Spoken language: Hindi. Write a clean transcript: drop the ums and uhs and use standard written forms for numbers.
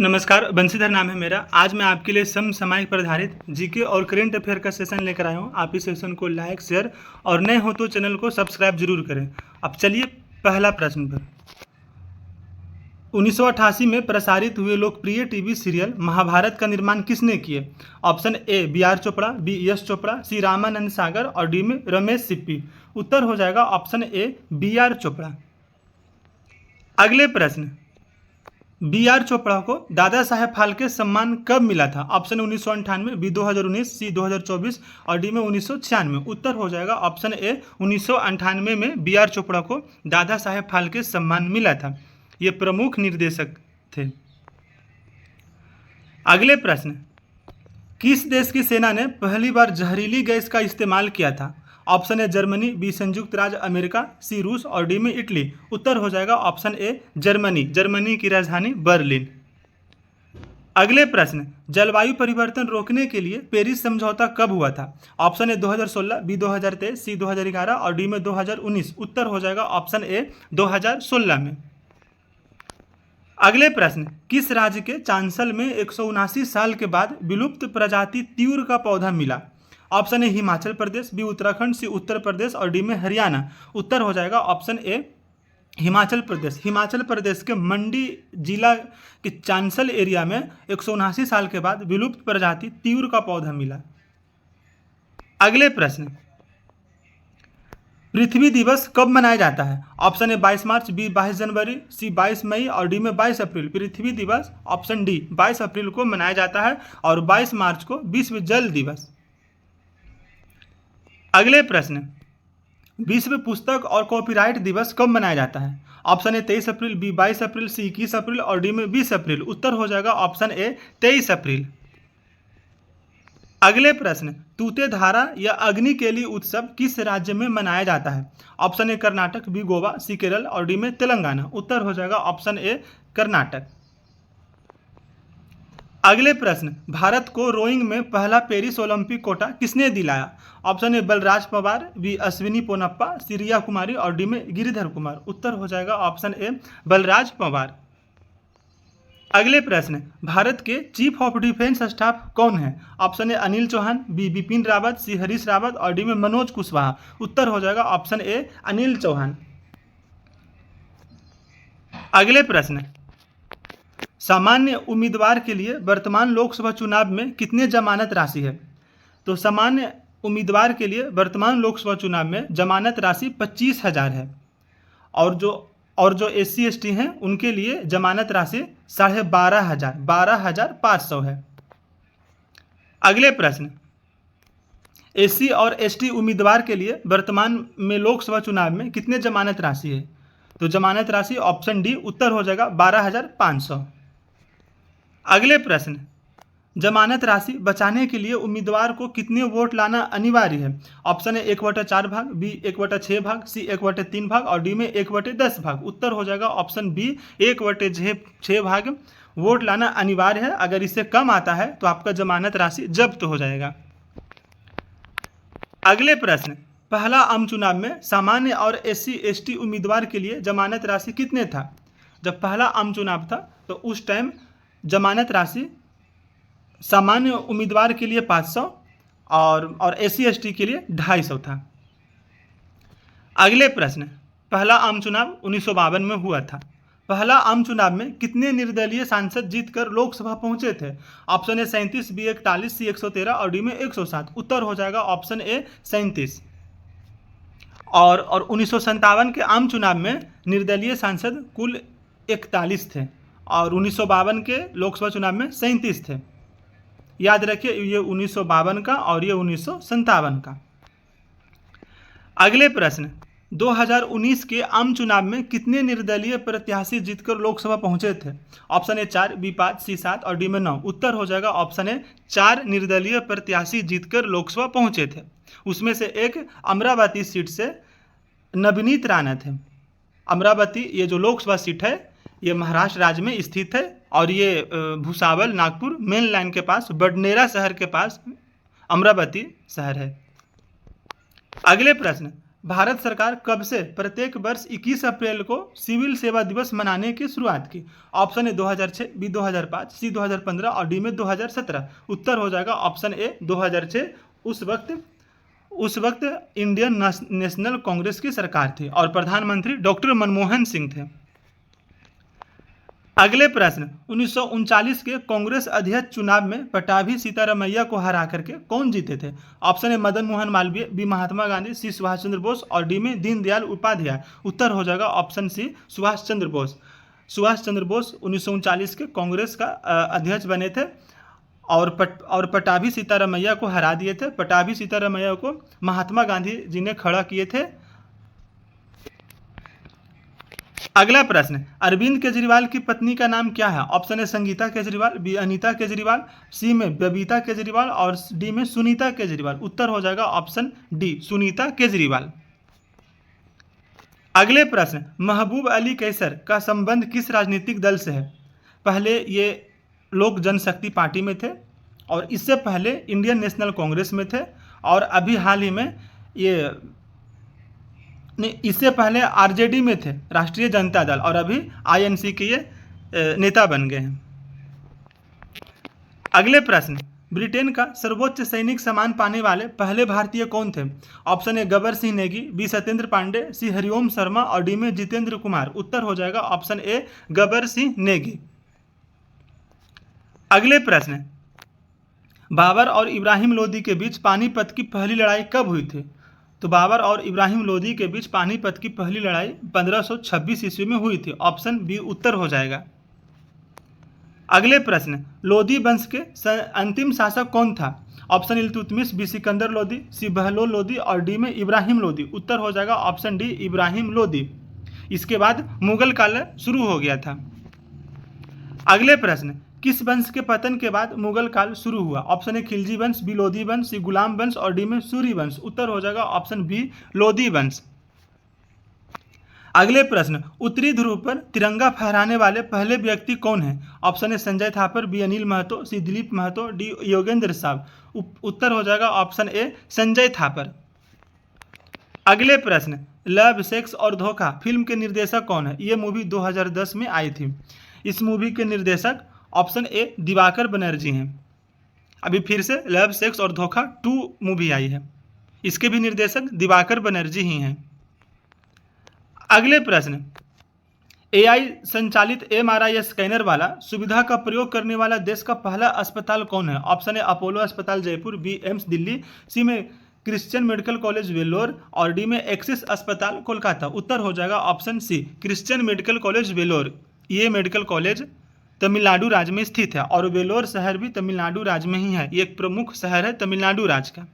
नमस्कार, बंशीधर नाम है मेरा। आज मैं आपके लिए समसामयिक पर आधारित जीके और करंट अफेयर का सेशन लेकर आया हूँ। आप इस सेशन को लाइक, शेयर और नए हो तो चैनल को सब्सक्राइब जरूर करें। अब चलिए पहला प्रश्न पर। 1988 में प्रसारित हुए लोकप्रिय टीवी सीरियल महाभारत का निर्माण किसने किए? Option A B R Chopra, B Yash Chopra, C Ramanand Sagar और डी में रमेश सिप्पी। उत्तर हो जाएगा option A B R Chopra. अगले प्रश्न, बी आर चोपड़ा को दादा साहेब फाल्के सम्मान कब मिला था? ऑप्शन 1998, बी 2019, सी 2024 और डी में 1996। उत्तर हो जाएगा ऑप्शन ए 1998 में बी आर चोपड़ा को दादा साहेब फाल्के सम्मान मिला था। ये प्रमुख निर्देशक थे। अगले प्रश्न, किस देश की सेना ने पहली बार जहरीली गैस का इस्तेमाल किया था? ऑप्शन ए जर्मनी, बी संयुक्त राज्य अमेरिका, सी रूस और डी में इटली। उत्तर हो जाएगा ऑप्शन ए जर्मनी। जर्मनी की राजधानी बर्लिन। अगले प्रश्न, जलवायु परिवर्तन रोकने के लिए पेरिस समझौता कब हुआ था? ऑप्शन ए 2016, बी 2023, सी 2011 और डी में 2019। उत्तर हो जाएगा ऑप्शन ए 2016 में। अगले प्रश्न, किस राज्य के चांसल में 179 साल के बाद विलुप्त प्रजाति तीवर का पौधा मिला? Option A Himachal Pradesh, B Uttarakhand, C Uttar Pradesh और डी में हरियाणा। उत्तर हो जाएगा ऑप्शन ए हिमाचल प्रदेश। हिमाचल प्रदेश के मंडी जिला के चांसल एरिया में 179 साल के बाद विलुप्त प्रजाति तीवर का पौधा मिला। अगले प्रश्न, पृथ्वी दिवस कब मनाया जाता है? ऑप्शन ए 22 मार्च, बी 22 जनवरी, सी 22 मई और डी में 22 अप्रैल। पृथ्वी दिवस ऑप्शन डी 22 अप्रैल को मनाया जाता है और 22 मार्च को विश्व जल दिवस। अगले प्रश्न, विश्व पुस्तक और कॉपीराइट दिवस कब मनाया जाता है? ऑप्शन ए 23 अप्रैल, बी 22 अप्रैल, सी 21 अप्रैल और डी में 20 अप्रैल। उत्तर हो जाएगा ऑप्शन ए 23 अप्रैल। अगले प्रश्न, तूतेधारा या अग्निकेली उत्सव किस राज्य में मनाया जाता है? Option A Karnataka, B Goa, C Kerala और डी में तेलंगाना। उत्तर हो जाएगा ऑप्शन ए कर्नाटक। अगले प्रश्न, भारत को रोइंग में पहला पेरिस ओलंपिक कोटा किसने दिलाया? Option A Balraj Pawar, B Ashwini Ponnappa, C Riya Kumari और डी में गिरिधर कुमार। उत्तर हो जाएगा ऑप्शन ए बलराज पवार। अगले प्रश्न, भारत के चीफ ऑफ डिफेंस स्टाफ कौन है? Option A Anil Chauhan, B Bipin Rawat, C Harish Rawat और डी में मनोज कुशवाहा। उत्तर हो जाएगा ऑप्शन ए अनिल चौहान। अगले प्रश्न, सामान्य उम्मीदवार के लिए वर्तमान लोकसभा चुनाव में कितने जमानत राशि है? तो सामान्य उम्मीदवार के लिए वर्तमान लोकसभा चुनाव में जमानत राशि 25,000 है और जो SC ST हैं उनके लिए जमानत राशि 12,500 है। अगले प्रश्न, SC और ST उम्मीदवार के लिए वर्तमान में लोकसभा चुनाव में कितने जमानत राशि है? तो जमानत राशि ऑप्शन डी उत्तर हो जाएगा 12,500। अगले प्रश्न, जमानत राशि बचाने के लिए उम्मीदवार को कितने वोट लाना अनिवार्य है? ऑप्शन ए 1/4 भाग, बी 1/6 भाग, सी 1/3 भाग और डी में 1/10 भाग। उत्तर हो जाएगा ऑप्शन बी 1/6 भाग वोट लाना अनिवार्य है। अगर इससे कम आता है तो आपका जमानत राशि जब्त हो जाएगा। अगले प्रश्न, पहला आम चुनाव में सामान्य और SC ST उम्मीदवार के लिए जमानत राशि कितने था? जब पहला आम चुनाव था तो उस टाइम जमानत राशि सामान्य उम्मीदवार के लिए 500 और SC ST के लिए 250 था। अगले प्रश्न, पहला आम चुनाव 1952 में हुआ था। पहला आम चुनाव में कितने निर्दलीय सांसद जीतकर लोकसभा पहुंचे थे? ऑप्शन ए 37, बी 41, सी 113 और डी में 107। उत्तर हो जाएगा ऑप्शन ए 37। और 1957 के आम चुनाव में निर्दलीय सांसद कुल 41 थे और 1952 के लोकसभा चुनाव में 37 थे। याद रखिए, ये 1952 का और ये 1957 का। अगले प्रश्न, 2019 के आम चुनाव में कितने निर्दलीय प्रत्याशी जीतकर लोकसभा पहुंचे थे? ऑप्शन ए 4, बी 5, सी 7 और डी में 9। उत्तर हो जाएगा ऑप्शन ए 4 निर्दलीय प्रत्याशी जीतकर लोकसभा पहुंचे थे। उसमें से एक अमरावती सीट से नवनीत राणा थे। अमरावती ये जो लोकसभा सीट है ये महाराष्ट्र राज्य में स्थित है और ये भुसावल नागपुर मेन लाइन के पास बडनेरा शहर के पास अमरावती शहर है। अगले प्रश्न, भारत सरकार कब से प्रत्येक वर्ष 21 अप्रैल को सिविल सेवा दिवस मनाने की शुरुआत की? ऑप्शन ए 2006, बी 2005, सी 2015 और डी में 2017। उत्तर हो जाएगा ऑप्शन ए 2006। उस वक्त इंडियन नेशनल कांग्रेस की सरकार थी और प्रधानमंत्री डॉक्टर मनमोहन सिंह थे। अगले प्रश्न, 1939 के कांग्रेस अध्यक्ष चुनाव में पटाभी सीतारमैया को हरा करके कौन जीते थे? Option A Madan Mohan Malviya, B Mahatma Gandhi, C Subhash Chandra Bose और डी में दीनदयाल उपाध्याय। उत्तर हो जाएगा ऑप्शन सी सुभाष चंद्र बोस। सुभाष चंद्र बोस 1939 के कांग्रेस का अध्यक्ष बने थे और पटाभी सीतारमैया को हरा दिए थे। पटाभी सीतारमैया को महात्मा गांधी जी ने खड़ा किए थे। अगला प्रश्न, अरविंद केजरीवाल की पत्नी का नाम क्या है? Option A Sangeeta Kejriwal, B Anita Kejriwal, C में बबीता केजरीवाल और डी में सुनीता केजरीवाल। उत्तर हो जाएगा ऑप्शन डी सुनीता केजरीवाल। अगले प्रश्न, महबूब अली कैसर का संबंध किस राजनीतिक दल से है? पहले ये लोक जनशक्ति पार्टी में थे और इससे पहले इंडियन नेशनल कांग्रेस में थे और अभी हाल ही में ये इससे पहले आरजेडी में थे, राष्ट्रीय जनता दल, और अभी आईएनसी के ये नेता बन गए हैं। अगले प्रश्न, ब्रिटेन का सर्वोच्च सैनिक सम्मान पाने वाले पहले भारतीय कौन थे? Option A Gabar Singh Negi, B Satyendra Pandey, C Hariom Sharma और डी में जितेंद्र कुमार। उत्तर हो जाएगा ऑप्शन ए गबर सिंह नेगी। अगले प्रश्न, बाबर और इब्राहिम लोदी के बीच पानीपत की पहली लड़ाई कब हुई थी? तो बाबर और इब्राहिम लोदी के बीच पानीपत की पहली लड़ाई 1526 ईस्वी में हुई थी। ऑप्शन बी उत्तर हो जाएगा। अगले प्रश्न, लोदी वंश के अंतिम शासक कौन था? ऑप्शन इल्तुतमिश, बी सिकंदर लोदी, सी बहलोल लोदी और डी में इब्राहिम लोदी। उत्तर हो जाएगा ऑप्शन डी इब्राहिम लोदी। इसके बाद मुगल काल शुरू हो गया था। अगले प्रश्न, किस वंश के पतन के बाद मुगल काल शुरू हुआ? ऑप्शन ए खिलजी वंश, बी लोधी वंश, सी गुलाम वंश और डी में सूरी वंश। उत्तर हो जाएगा ऑप्शन बी लोधी वंश। अगले प्रश्न, उत्तरी ध्रुव पर तिरंगा फहराने वाले पहले व्यक्ति कौन है? Option A Sanjay Thapar, B Anil Mahato, C Dilip Mahato, D Yogendra साहब। उत्तर हो जाएगा ऑप्शन ए संजय थापर। अगले प्रश्न, लव सेक्स और धोखा फिल्म के निर्देशक कौन है? ये मूवी 2010 में आई थी। इस मूवी के निर्देशक ऑप्शन ए दिवाकर बनर्जी हैं। अभी फिर से लव सेक्स और धोखा 2 मूवी आई है, इसके भी निर्देशक दिवाकर बनर्जी ही हैं। अगले प्रश्न, एआई संचालित एमआरआई स्कैनर वाला सुविधा का प्रयोग करने वाला देश का पहला अस्पताल कौन है? ऑप्शन ए अपोलो अस्पताल जयपुर, बी एम्स दिल्ली, सी में क्रिश्चियन मेडिकल कॉलेज वेलोर और डी में एक्सिस अस्पताल कोलकाता। उत्तर हो जाएगा option C Christian medical college Vellore. ये मेडिकल कॉलेज तमिलनाडु राज्य में स्थित है और वेलोर शहर भी तमिलनाडु राज्य में ही है। ये एक प्रमुख शहर है तमिलनाडु राज्य का।